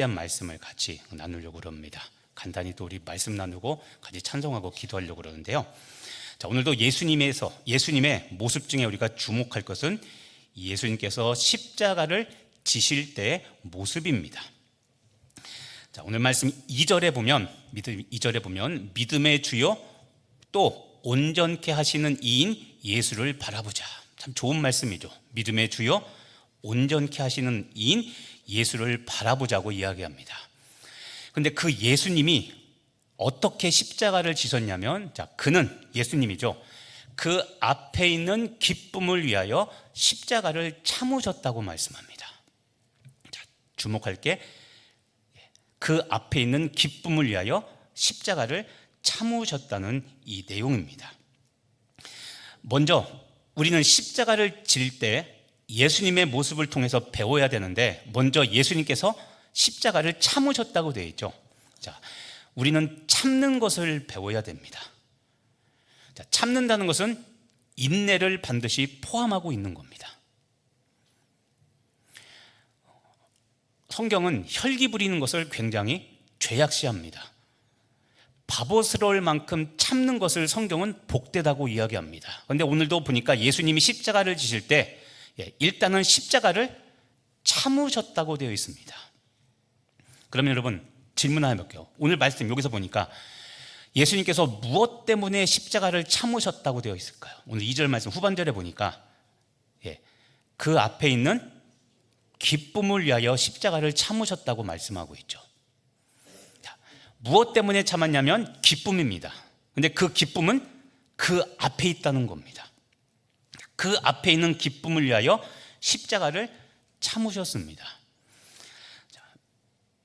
대한 말씀을 같이 나누려고 합니다. 간단히 또 우리 말씀 나누고 같이 찬송하고 기도하려고 그러는데요. 자, 오늘도 예수님의 모습 중에 우리가 주목할 것은 예수님께서 십자가를 지실 때의 모습입니다. 자, 오늘 말씀 2절에 보면 믿음의 주요 또 온전케 하시는 이인 예수를 바라보자. 참 좋은 말씀이죠. 믿음의 주요 온전케 하시는 이인 예수를 바라보자고 이야기합니다. 그런데 그 예수님이 어떻게 십자가를 지셨냐면, 자, 예수님이죠. 그 앞에 있는 기쁨을 위하여 십자가를 참으셨다고 말씀합니다. 자, 주목할 게 그 앞에 있는 기쁨을 위하여 십자가를 참으셨다는 이 내용입니다. 먼저 우리는 십자가를 질 때 예수님의 모습을 통해서 배워야 되는데, 먼저 예수님께서 십자가를 참으셨다고 되어 있죠. 자, 우리는 참는 것을 배워야 됩니다. 자, 참는다는 것은 인내를 반드시 포함하고 있는 겁니다. 성경은 혈기 부리는 것을 굉장히 죄악시합니다. 바보스러울 만큼 참는 것을 성경은 복되다고 이야기합니다. 그런데 오늘도 보니까 예수님이 십자가를 지실 때 일단은 십자가를 참으셨다고 되어 있습니다. 그러면 여러분 질문 하나 해볼게요. 오늘 말씀 여기서 보니까 예수님께서 무엇 때문에 십자가를 참으셨다고 되어 있을까요? 오늘 2절 말씀 후반절에 보니까 그 앞에 있는 기쁨을 위하여 십자가를 참으셨다고 말씀하고 있죠. 자, 무엇 때문에 참았냐면 기쁨입니다. 근데 그 기쁨은 그 앞에 있다는 겁니다. 그 앞에 있는 기쁨을 위하여 십자가를 참으셨습니다. 자,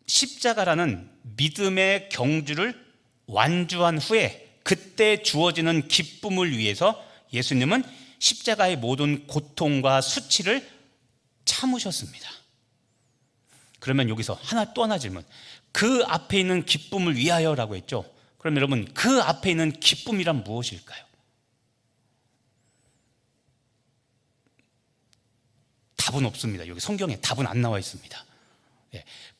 십자가라는 믿음의 경주를 완주한 후에 그때 주어지는 기쁨을 위해서 예수님은 십자가의 모든 고통과 수치를 참으셨습니다. 그러면 여기서 또 하나 질문. 그 앞에 있는 기쁨을 위하여라고 했죠. 그럼 여러분 그 앞에 있는 기쁨이란 무엇일까요? 답은 없습니다. 여기 성경에 답은 안 나와 있습니다.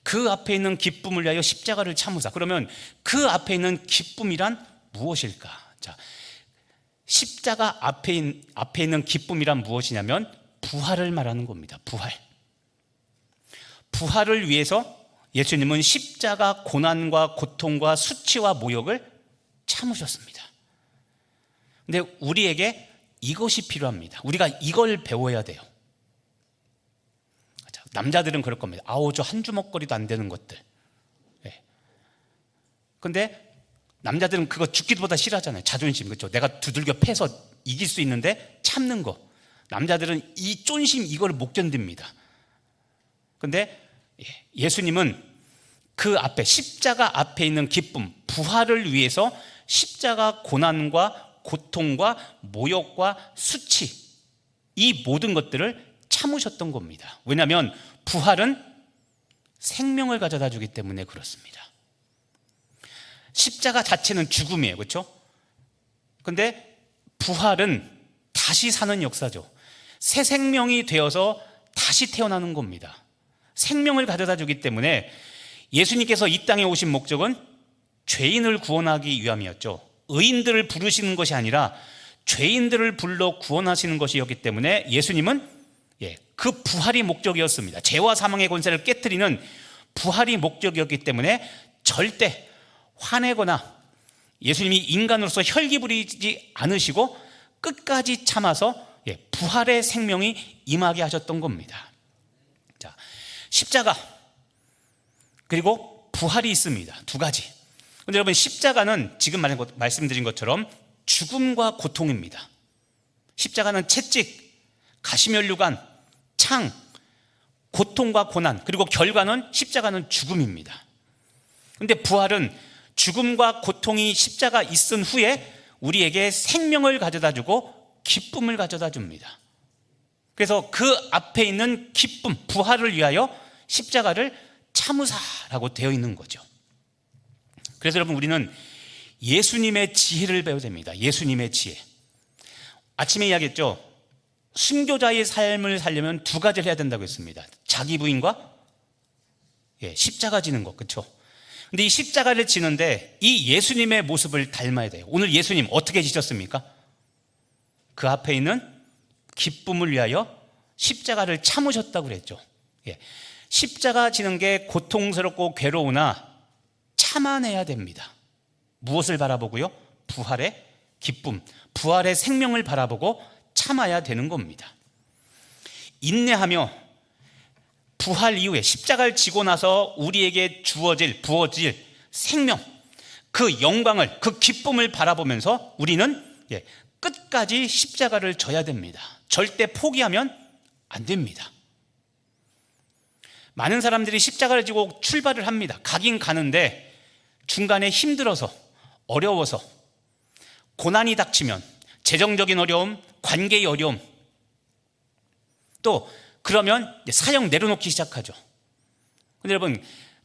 그 앞에 있는 기쁨을 위하여 십자가를 참으사. 그러면 그 앞에 있는 기쁨이란 무엇일까? 자, 십자가 앞에 있는 기쁨이란 무엇이냐면 부활을 말하는 겁니다. 부활을 위해서 예수님은 십자가 고난과 고통과 수치와 모욕을 참으셨습니다. 근데 우리에게 이것이 필요합니다. 우리가 이걸 배워야 돼요. 남자들은 그럴 겁니다. 저 한 주먹거리도 안 되는 것들. 근데 남자들은 그거 죽기보다 싫어하잖아요. 자존심, 그렇죠? 내가 두들겨 패서 이길 수 있는데 참는 거. 남자들은 이 쫀심 이걸 못 견딥니다. 근데 예수님은 그 앞에 십자가 앞에 있는 기쁨, 부활을 위해서 십자가 고난과 고통과 모욕과 수치, 이 모든 것들을 참으셨던 겁니다. 왜냐하면 부활은 생명을 가져다 주기 때문에 그렇습니다. 십자가 자체는 죽음이에요, 그렇죠? 근데 부활은 다시 사는 역사죠. 새 생명이 되어서 다시 태어나는 겁니다. 생명을 가져다 주기 때문에 예수님께서 이 땅에 오신 목적은 죄인을 구원하기 위함이었죠. 의인들을 부르시는 것이 아니라 죄인들을 불러 구원하시는 것이었기 때문에 예수님은 그 부활이 목적이었습니다. 죄와 사망의 권세를 깨트리는 부활이 목적이었기 때문에 절대 화내거나 예수님이 인간으로서 혈기 부리지 않으시고 끝까지 참아서 부활의 생명이 임하게 하셨던 겁니다. 자, 십자가 그리고 부활이 있습니다. 두 가지. 그런데 여러분 십자가는 지금 말씀드린 것처럼 죽음과 고통입니다. 십자가는 채찍, 가시면류관, 창, 고통과 고난, 그리고 결과는 십자가는 죽음입니다. 그런데 부활은 죽음과 고통이 십자가 있은 후에 우리에게 생명을 가져다 주고 기쁨을 가져다 줍니다. 그래서 그 앞에 있는 기쁨, 부활을 위하여 십자가를 참으사라고 되어 있는 거죠. 그래서 여러분 우리는 예수님의 지혜를 배워야 됩니다. 예수님의 지혜. 아침에 이야기했죠. 순교자의 삶을 살려면 두 가지를 해야 된다고 했습니다. 자기 부인과 십자가 지는 것, 그렇죠? 근데 이 십자가를 지는데 이 예수님의 모습을 닮아야 돼요. 오늘 예수님 어떻게 지셨습니까? 그 앞에 있는 기쁨을 위하여 십자가를 참으셨다고 그랬죠. 십자가 지는 게 고통스럽고 괴로우나 참아내야 됩니다. 무엇을 바라보고요? 부활의 기쁨, 부활의 생명을 바라보고 참아야 되는 겁니다. 인내하며 부활 이후에 십자가를 지고 나서 우리에게 부어질 생명, 그 영광을, 그 기쁨을 바라보면서 우리는 끝까지 십자가를 져야 됩니다. 절대 포기하면 안 됩니다. 많은 사람들이 십자가를 지고 출발을 합니다. 가긴 가는데 중간에 힘들어서, 어려워서, 고난이 닥치면 재정적인 어려움, 관계의 어려움, 또 그러면 사역 내려놓기 시작하죠. 근데 여러분,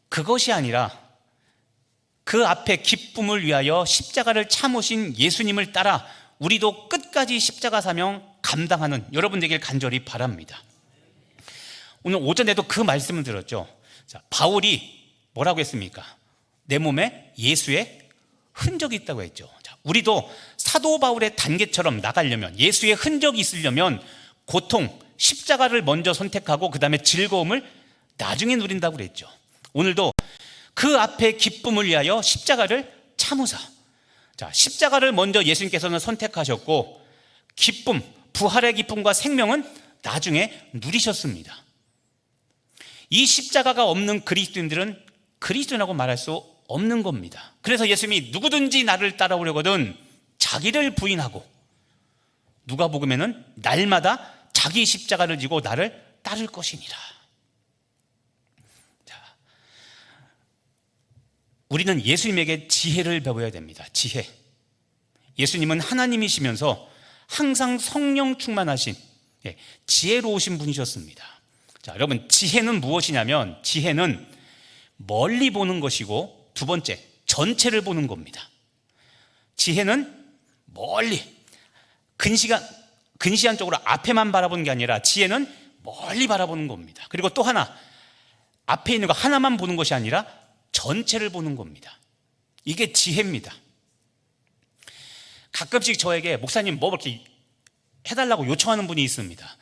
그것이 아니라 그 앞에 기쁨을 위하여 십자가를 참으신 예수님을 따라 우리도 끝까지 십자가 사명 감당하는 여러분 되길 간절히 바랍니다. 오늘 오전에도 그 말씀을 들었죠. 자, 바울이 뭐라고 했습니까? 내 몸에 예수의 흔적이 있다고 했죠. 자, 우리도 사도 바울의 단계처럼 나가려면, 예수의 흔적이 있으려면 고통, 십자가를 먼저 선택하고 그 다음에 즐거움을 나중에 누린다고 그랬죠. 오늘도 그 앞에 기쁨을 위하여 십자가를 참으사. 자, 십자가를 먼저 예수님께서는 선택하셨고 기쁨, 부활의 기쁨과 생명은 나중에 누리셨습니다. 이 십자가가 없는 그리스도인들은 그리스도인이라고 말할 수 없는 겁니다. 그래서 예수님이 누구든지 나를 따라오려거든 자기를 부인하고, 누가복음에는 날마다 자기 십자가를 지고 나를 따를 것이니라. 자, 우리는 예수님에게 지혜를 배워야 됩니다. 지혜. 예수님은 하나님이시면서 항상 성령 충만하신 지혜로우신 분이셨습니다. 자, 여러분, 지혜는 무엇이냐면 지혜는 멀리 보는 것이고, 두 번째, 전체를 보는 겁니다. 지혜는 멀리, 근시안적으로 앞에만 바라보는 게 아니라 지혜는 멀리 바라보는 겁니다. 그리고 또 하나, 앞에 있는 거 하나만 보는 것이 아니라 전체를 보는 겁니다. 이게 지혜입니다. 가끔씩 저에게 목사님 뭐 이렇게 해달라고 요청하는 분이 있습니다.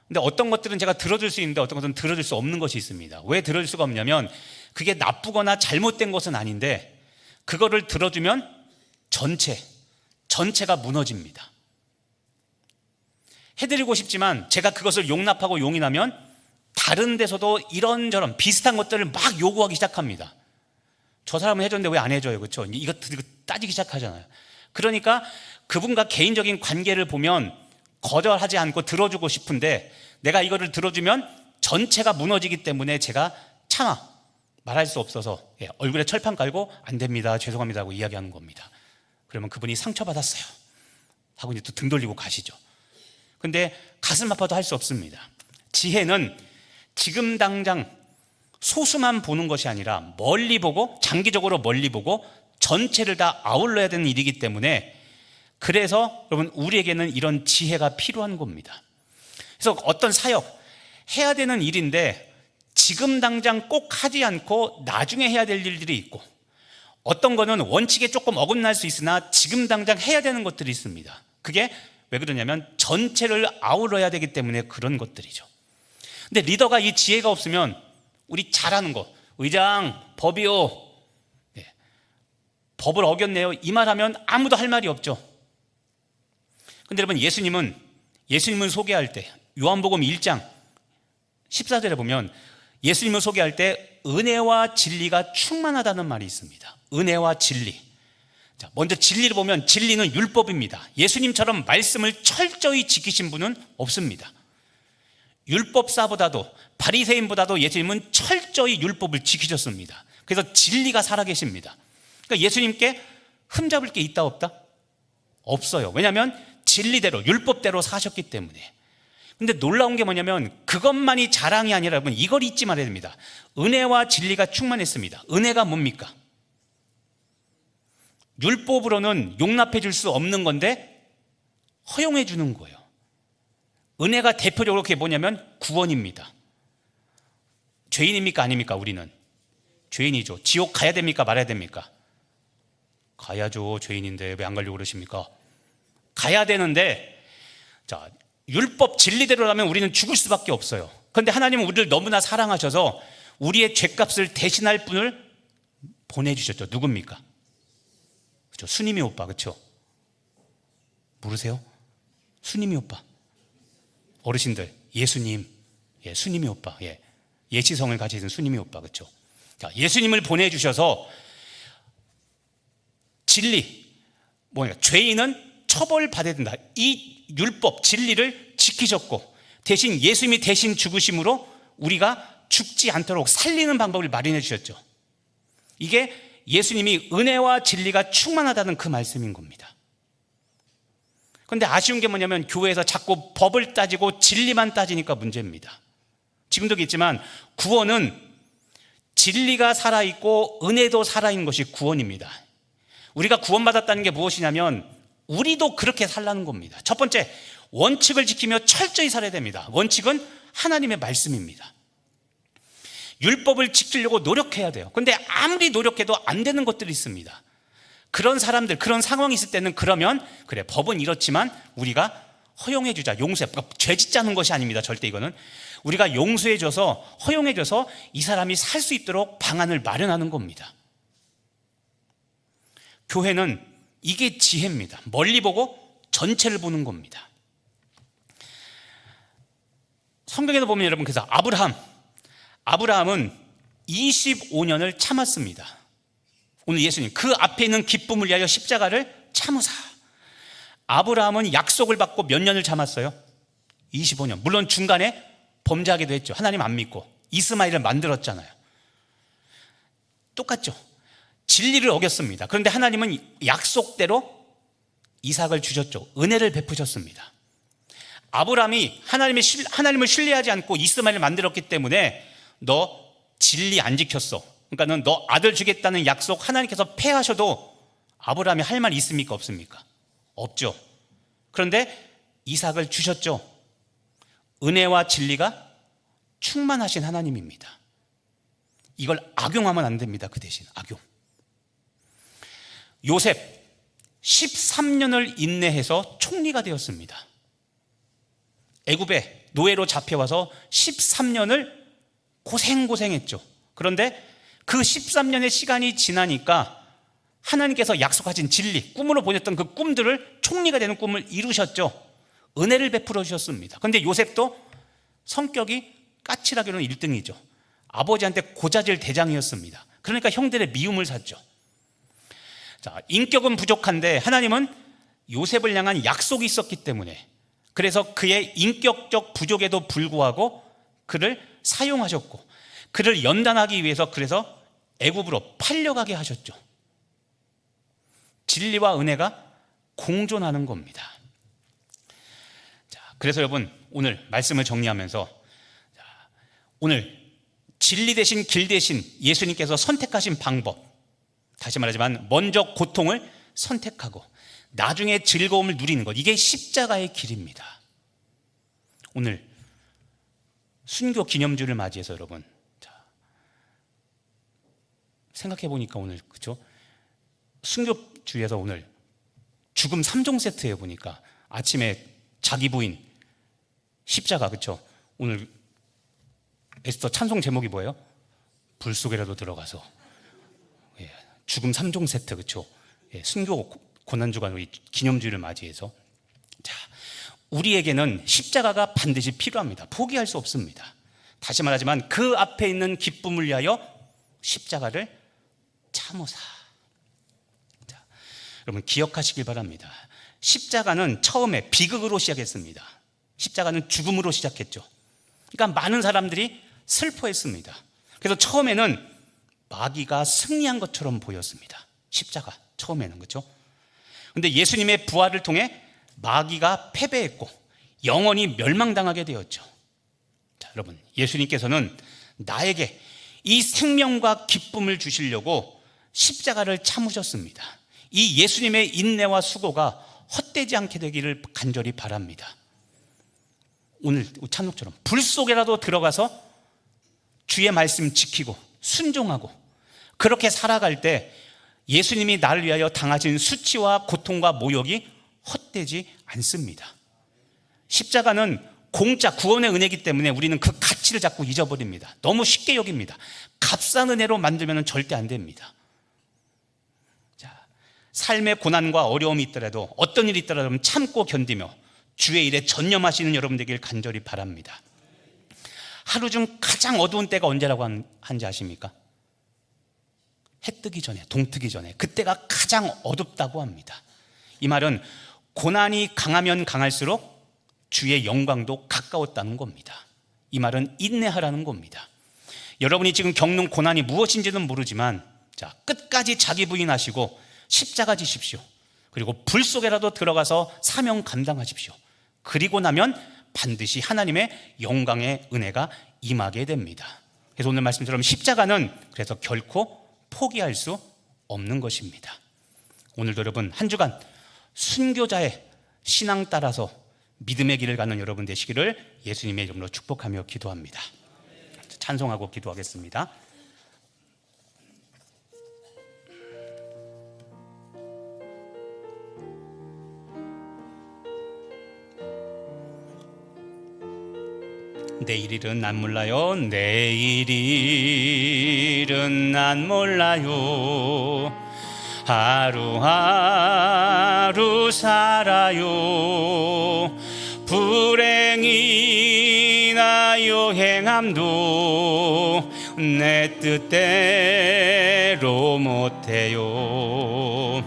근데 어떤 것들은 제가 들어줄 수 있는데 어떤 것은 들어줄 수 없는 것이 있습니다. 왜 들어줄 수가 없냐면 그게 나쁘거나 잘못된 것은 아닌데 그거를 들어주면 전체가 무너집니다. 해드리고 싶지만 제가 그것을 용납하고 용인하면 다른 데서도 이런저런 비슷한 것들을 막 요구하기 시작합니다. 저 사람은 해줬는데 왜 안 해줘요? 그렇죠? 이거 따지기 시작하잖아요. 그러니까 그분과 개인적인 관계를 보면 거절하지 않고 들어주고 싶은데 내가 이거를 들어주면 전체가 무너지기 때문에 제가 참아 말할 수 없어서 얼굴에 철판 깔고 안 됩니다, 죄송합니다 하고 이야기하는 겁니다. 그러면 그분이 상처받았어요 하고 이제 또 등 돌리고 가시죠. 근데 가슴 아파도 할 수 없습니다. 지혜는 지금 당장 소수만 보는 것이 아니라 멀리 보고, 장기적으로 멀리 보고 전체를 다 아울러야 되는 일이기 때문에, 그래서 여러분 우리에게는 이런 지혜가 필요한 겁니다. 그래서 어떤 사역 해야 되는 일인데 지금 당장 꼭 하지 않고 나중에 해야 될 일들이 있고, 어떤 거는 원칙에 조금 어긋날 수 있으나 지금 당장 해야 되는 것들이 있습니다. 그게 왜 그러냐면 전체를 아우러야 되기 때문에 그런 것들이죠. 근데 리더가 이 지혜가 없으면 우리 잘하는 거, 의장 법이요, 법을 어겼네요, 이 말하면 아무도 할 말이 없죠. 근데 여러분, 예수님을 소개할 때 요한복음 1장 14절에 보면 예수님을 소개할 때 은혜와 진리가 충만하다는 말이 있습니다. 은혜와 진리. 자, 먼저 진리를 보면 진리는 율법입니다. 예수님처럼 말씀을 철저히 지키신 분은 없습니다. 율법사보다도, 바리새인보다도 예수님은 철저히 율법을 지키셨습니다. 그래서 진리가 살아계십니다. 그러니까 예수님께 흠잡을 게 있다 없다? 없어요. 왜냐하면 진리대로, 율법대로 사셨기 때문에. 근데 놀라운 게 뭐냐면 그것만이 자랑이 아니라 여러분 이걸 잊지 말아야 됩니다. 은혜와 진리가 충만했습니다. 은혜가 뭡니까? 율법으로는 용납해 줄 수 없는 건데 허용해 주는 거예요. 은혜가 대표적으로 그게 뭐냐면 구원입니다. 죄인입니까? 아닙니까? 우리는 죄인이죠. 지옥 가야 됩니까? 말아야 됩니까? 가야죠. 죄인인데 왜 안 가려고 그러십니까? 가야 되는데, 자, 율법 진리대로라면 우리는 죽을 수밖에 없어요. 그런데 하나님은 우리를 너무나 사랑하셔서 우리의 죄값을 대신할 분을 보내주셨죠. 누굽니까? 그렇죠. 수님이 오빠. 그렇죠? 모르세요? 수님이 오빠. 어르신들, 예수님, 수님이 오빠. 예시성을 가지신 수님이 오빠. 그렇죠? 자, 예수님을 보내주셔서 진리, 죄인은 처벌받아야 된다. 이 율법, 진리를 지키셨고, 대신 예수님이 대신 죽으심으로 우리가 죽지 않도록 살리는 방법을 마련해 주셨죠. 이게 예수님이 은혜와 진리가 충만하다는 그 말씀인 겁니다. 그런데 아쉬운 게 뭐냐면 교회에서 자꾸 법을 따지고 진리만 따지니까 문제입니다. 지금도 있지만 구원은 진리가 살아있고 은혜도 살아있는 것이 구원입니다. 우리가 구원받았다는 게 무엇이냐면 우리도 그렇게 살라는 겁니다. 첫 번째, 원칙을 지키며 철저히 살아야 됩니다. 원칙은 하나님의 말씀입니다. 율법을 지키려고 노력해야 돼요. 그런데 아무리 노력해도 안 되는 것들이 있습니다. 그런 사람들, 그런 상황이 있을 때는 그러면 그래, 법은 이렇지만 우리가 허용해 주자, 용서해. 죄 짓자는 것이 아닙니다. 절대 이거는 우리가 용서해 줘서, 허용해 줘서 이 사람이 살 수 있도록 방안을 마련하는 겁니다. 교회는 이게 지혜입니다. 멀리 보고 전체를 보는 겁니다. 성경에도 보면 여러분, 그래서 아브라함은 25년을 참았습니다. 오늘 예수님 그 앞에 있는 기쁨을 위하여 십자가를 참으사. 아브라함은 약속을 받고 몇 년을 참았어요? 25년. 물론 중간에 범죄하기도 했죠. 하나님 안 믿고 이스마엘을 만들었잖아요. 똑같죠. 진리를 어겼습니다. 그런데 하나님은 약속대로 이삭을 주셨죠. 은혜를 베푸셨습니다. 아브라함이 하나님을 신뢰하지 않고 이스마엘을 만들었기 때문에 너 진리 안 지켰어. 그러니까 너 아들 주겠다는 약속 하나님께서 폐하셔도 아브라함이 할 말 있습니까? 없습니까? 없죠. 그런데 이삭을 주셨죠. 은혜와 진리가 충만하신 하나님입니다. 이걸 악용하면 안 됩니다. 그 대신 악용. 요셉 13년을 인내해서 총리가 되었습니다. 애굽에 노예로 잡혀와서 13년을 고생했죠. 그런데 그 13년의 시간이 지나니까 하나님께서 약속하신 진리, 꿈으로 보냈던 그 꿈들을, 총리가 되는 꿈을 이루셨죠. 은혜를 베풀어 주셨습니다. 그런데 요셉도 성격이 까칠하기로는 1등이죠. 아버지한테 고자질 대장이었습니다. 그러니까 형들의 미움을 샀죠. 자, 인격은 부족한데 하나님은 요셉을 향한 약속이 있었기 때문에, 그래서 그의 인격적 부족에도 불구하고 그를 사용하셨고, 그를 연단하기 위해서 그래서 애굽으로 팔려가게 하셨죠. 진리와 은혜가 공존하는 겁니다. 자, 그래서 여러분, 오늘 말씀을 정리하면서, 오늘 진리 대신 길 대신 예수님께서 선택하신 방법, 다시 말하지만 먼저 고통을 선택하고 나중에 즐거움을 누리는 것, 이게 십자가의 길입니다. 오늘 순교 기념주를 맞이해서 여러분, 생각해 보니까 오늘, 그렇죠? 순교주에서 오늘 죽음 3종 세트에 보니까 아침에 자기 부인 십자가, 그렇죠? 오늘 에스더 찬송 제목이 뭐예요? 불 속에라도 들어가서. 죽음 3종 세트, 그렇죠? 순교 고난주간 우리 기념주를 맞이해서, 자, 우리에게는 십자가가 반드시 필요합니다. 포기할 수 없습니다. 다시 말하지만 그 앞에 있는 기쁨을 위하여 십자가를 참으사. 자, 여러분 기억하시길 바랍니다. 십자가는 처음에 비극으로 시작했습니다. 십자가는 죽음으로 시작했죠. 그러니까 많은 사람들이 슬퍼했습니다. 그래서 처음에는 마귀가 승리한 것처럼 보였습니다. 십자가 처음에는, 그렇죠? 그런데 예수님의 부활을 통해 마귀가 패배했고 영원히 멸망당하게 되었죠. 자, 여러분, 예수님께서는 나에게 이 생명과 기쁨을 주시려고 십자가를 참으셨습니다. 이 예수님의 인내와 수고가 헛되지 않게 되기를 간절히 바랍니다. 오늘 찬송처럼 불 속에라도 들어가서 주의 말씀 지키고 순종하고 그렇게 살아갈 때 예수님이 나를 위하여 당하신 수치와 고통과 모욕이 헛되지 않습니다. 십자가는 공짜 구원의 은혜이기 때문에 우리는 그 가치를 자꾸 잊어버립니다. 너무 쉽게 여깁니다. 값싼 은혜로 만들면 절대 안 됩니다. 자, 삶의 고난과 어려움이 있더라도, 어떤 일이 있더라도 참고 견디며 주의 일에 전념하시는 여러분 되길 간절히 바랍니다. 하루 중 가장 어두운 때가 언제라고 한지 아십니까? 해 뜨기 전에, 동 뜨기 전에, 그때가 가장 어둡다고 합니다. 이 말은 고난이 강하면 강할수록 주의 영광도 가까웠다는 겁니다. 이 말은 인내하라는 겁니다. 여러분이 지금 겪는 고난이 무엇인지는 모르지만, 자, 끝까지 자기 부인하시고 십자가 지십시오. 그리고 불 속에라도 들어가서 사명 감당하십시오. 그리고 나면 반드시 하나님의 영광의 은혜가 임하게 됩니다. 그래서 오늘 말씀처럼 십자가는 그래서 결코 포기할 수 없는 것입니다. 오늘도 여러분 한 주간 순교자의 신앙 따라서 믿음의 길을 가는 여러분 되시기를 예수님의 이름으로 축복하며 기도합니다. 찬송하고 기도하겠습니다. 내일 일은 난 몰라요. 내일 일은 난 몰라요. 하루하루 살아요. 불행이나요 행함도 내 뜻대로 못해요.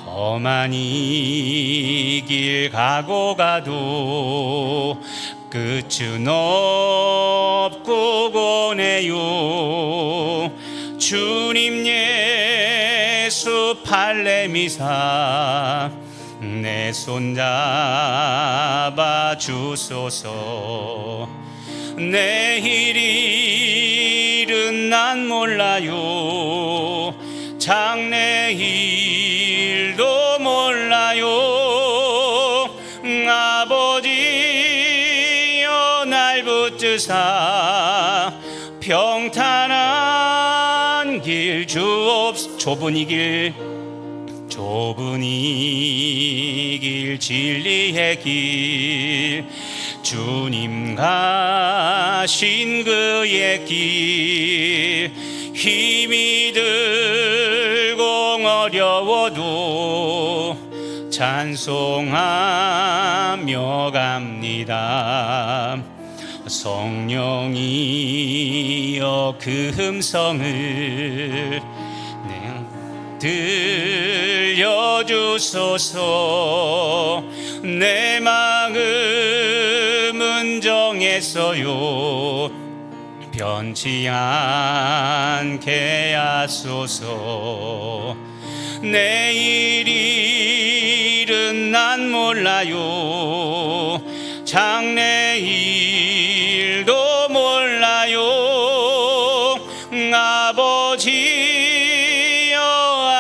험한 이 길 가고 가도 끝은 없고 고네요. 주님 예수 팔레미사 내 손 잡아 주소서. 내일 일은 난 몰라요. 장래일도 몰라요. 아버지여 날 붙드사 평탄한 길 주옵소서. 좁은 이 길 진리의 길 주님 가신 그의 길 힘이 들고 어려워도 찬송하며 갑니다. 성령이여 그 음성을 들려주소서. 내 마음은 정했어요. 변치 않게 하소서. 내일 일은 난 몰라요. 장래일도 몰라요.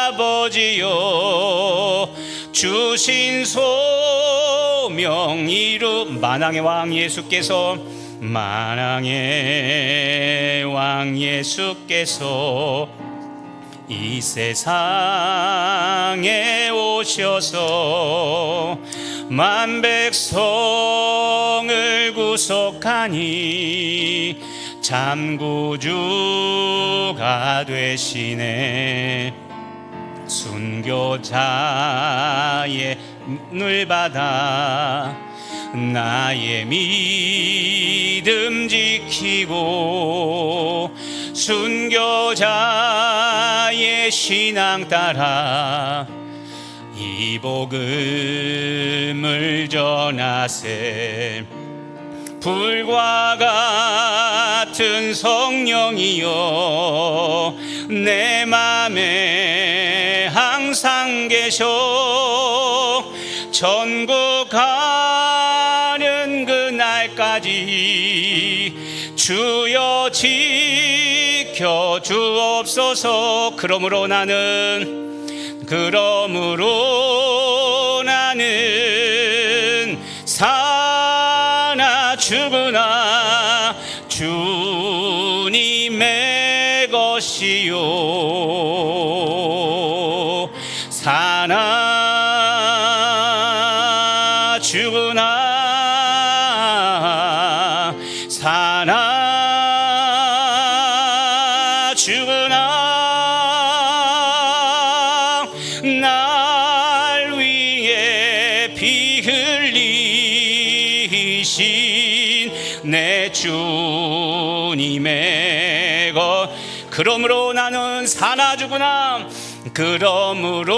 아버지여 주신 소명 이루 만왕의 왕 예수께서 이 세상에 오셔서 만 백성을 구속하니 참구주가 되시네. 순교자의 을 받아 나의 믿음 지키고 순교자의 신앙 따라 이 복음을 전하세. 불과 같은 성령이여 내 맘에 항상 계셔. 천국 가는 그날까지 주여 지켜 주옵소서. 그러므로 나는 사나 죽으나 주님의 것이 것이요 사나 죽으나 사나 죽으나 날 위해 피 흘리신 내 주님의 것 그러므로 나는 사나 죽으나 그러므로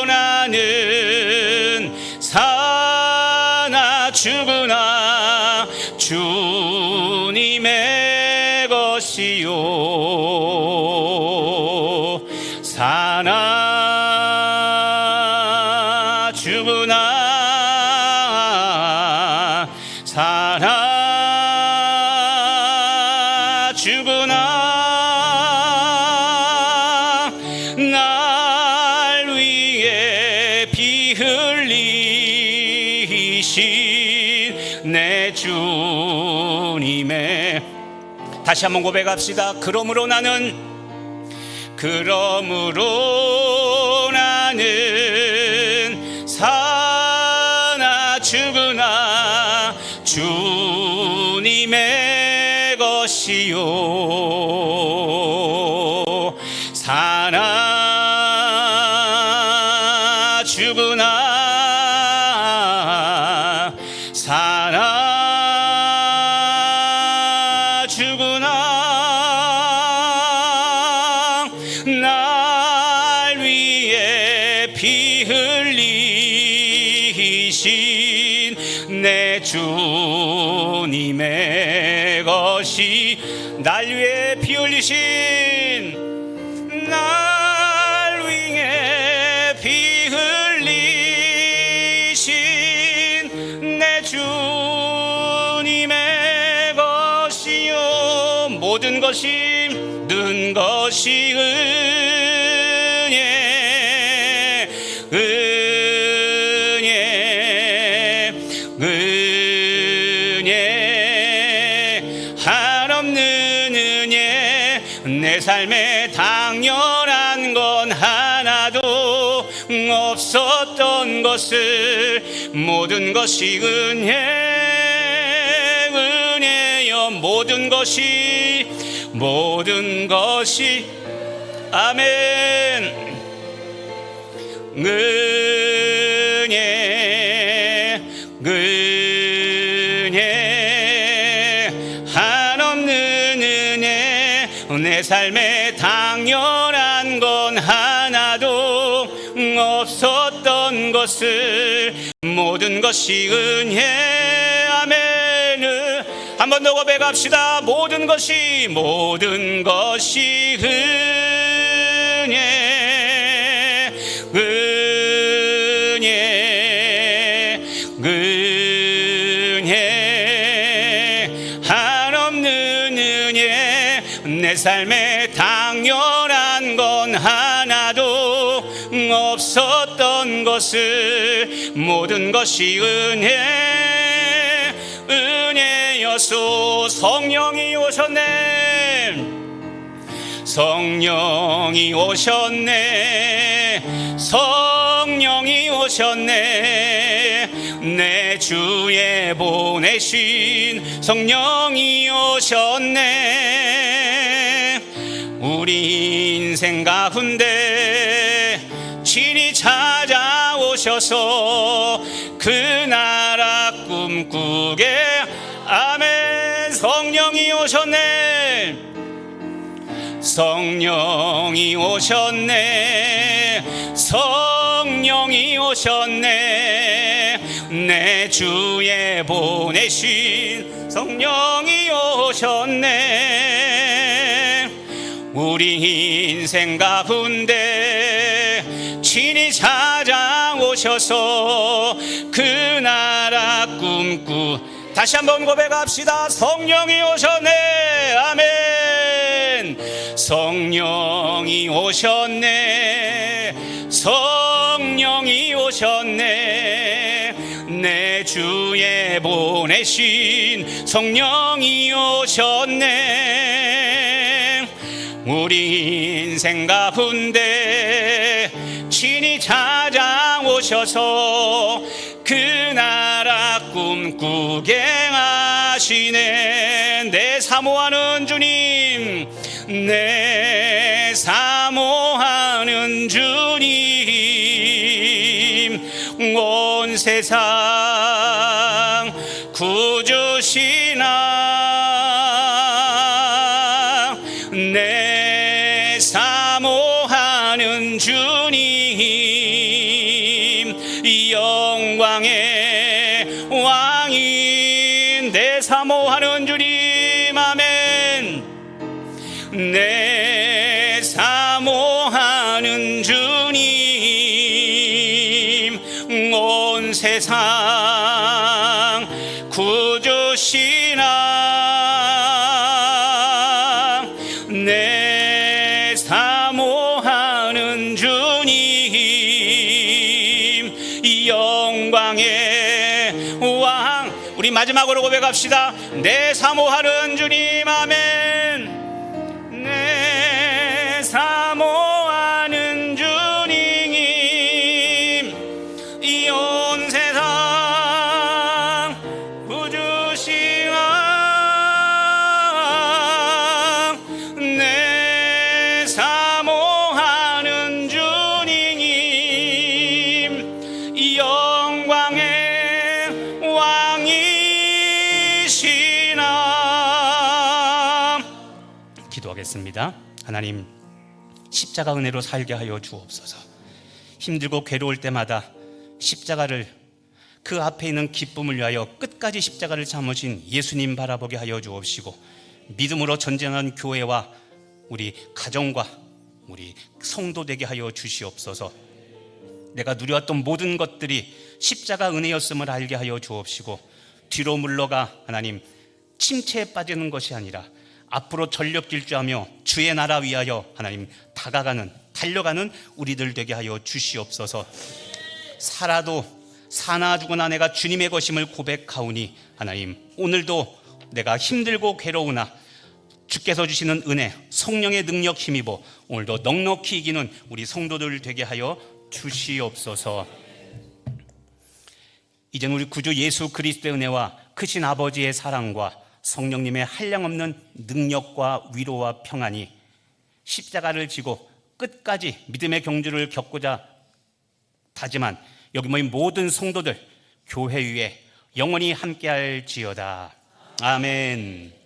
나는 사나 죽으나 주님의 것이요 사나 죽으나 사나 죽으나 날 위해 피 흘리신 내 주님의 다시 한번 고백합시다. 그러므로 나는 사나 죽으나 주님의 것이요 사나 죽으나 사나 죽으나 날 위해 피 흘리신 내 주님의 것이 날 위해 피 흘리신 날 위해 피 흘리신 내 주님의 것이요 모든 것이 는 것이 은혜 은혜 은혜 한없는 은혜 내 삶에 당연한 건 하나도 없었던 것을 모든 것이 은혜여 모든 것이 아멘 은혜 한없는 은혜 내 삶에 당연한 건 하나도 없었던 것을 모든 것이 은혜 아멘 한 번 더 고백합시다. 모든 것이 은혜 한없는 은혜 내 삶에 당연한 건 하나도 없었던 것을 모든 것이 은혜여서 성령이 오셨네 내 주에 보내신 성령이 오셨네 우리 인생 가운데 친히 찾아오셔서 그 나라 꿈꾸게 아멘 성령이 오셨네 내 주에 보내신 성령이 오셨네 우리 인생 가운데 친히 찾아오셔서 그 나라 다시 한번 고백합시다. 성령이 오셨네 아멘 성령이 오셨네 내 주에 보내신 성령이 오셨네 우리 인생 가운데 친히 찾아오셔서 그 나라 꿈꾸게 하시네. 내 사모하는 주님, 내 사모하는 주님, 온 세상 구주시나. 내 사모하는 주님, 영광의 왕인 내 사모하는 주님. 아멘. 내 사모하는 주님, 온 세상 구주시나. 내 사모하는 주님, 영광의 왕. 우리 마지막으로 고백합시다. 내 사모하는 주님. 아멘. 내 사모하는 주님, 이 온 세상 구주시나. 내 사모하는 주님, 이 영광의 왕이시나. 기도하겠습니다. 하나님, 십자가 은혜로 살게 하여 주옵소서. 힘들고 괴로울 때마다 십자가를, 그 앞에 있는 기쁨을 위하여 끝까지 십자가를 참으신 예수님 바라보게 하여 주옵시고, 믿음으로 전쟁하는 교회와 우리 가정과 우리 성도 되게 하여 주시옵소서. 내가 누려왔던 모든 것들이 십자가 은혜였음을 알게 하여 주옵시고, 뒤로 물러가 하나님 침체에 빠지는 것이 아니라 앞으로 전력 질주하며 주의 나라 위하여 하나님 다가가는, 달려가는 우리들 되게 하여 주시옵소서. 살아도 사나 죽으나 내가 주님의 것임을 고백하오니 하나님, 오늘도 내가 힘들고 괴로우나 주께서 주시는 은혜, 성령의 능력 힘입어 오늘도 넉넉히 이기는 우리 성도들 되게 하여 주시옵소서. 이제는 우리 구주 예수 그리스도의 은혜와 크신 아버지의 사랑과 성령님의 한량없는 능력과 위로와 평안이 십자가를 지고 끝까지 믿음의 경주를 겪고자 다짐한 여기 모인 모든 성도들 교회 위에 영원히 함께할지어다. 아멘.